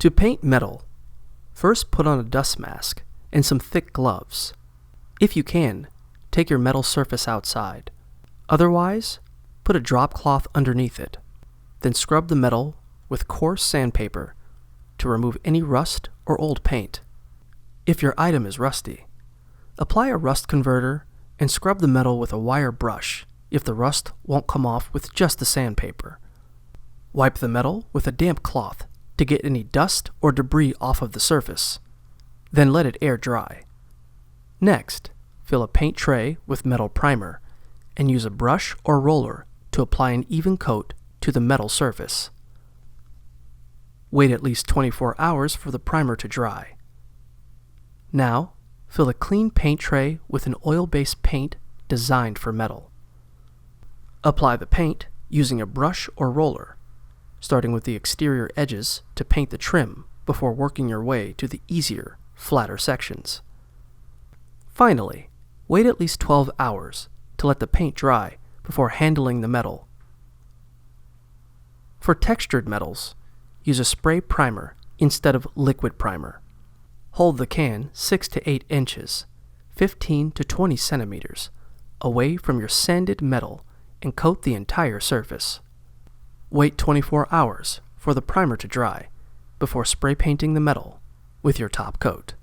To paint metal, first put on a dust mask and some thick gloves. If you can, take your metal surface outside. Otherwise, put a drop cloth underneath it. Then scrub the metal with coarse sandpaper to remove any rust or old paint. If your item is rusty, apply a rust converter and scrub the metal with a wire brush if the rust won't come off with just the sandpaper. Wipe the metal with a damp cloth to get any dust or debris off of the surface. Then let it air dry. Next, fill a paint tray with metal primer and use a brush or roller to apply an even coat to the metal surface. Wait at least 24 hours for the primer to dry. Now, fill a clean paint tray with an oil-based paint designed for metal. Apply the paint using a brush or roller, starting with the exterior edges to paint the trim before working your way to the easier, flatter sections. Finally, wait at least 12 hours to let the paint dry before handling the metal. For textured metals, use a spray primer instead of liquid primer. Hold the can 6 to 8 inches, 15 to 20 centimeters, away from your sanded metal and coat the entire surface. Wait 24 hours for the primer to dry before spray painting the metal with your top coat.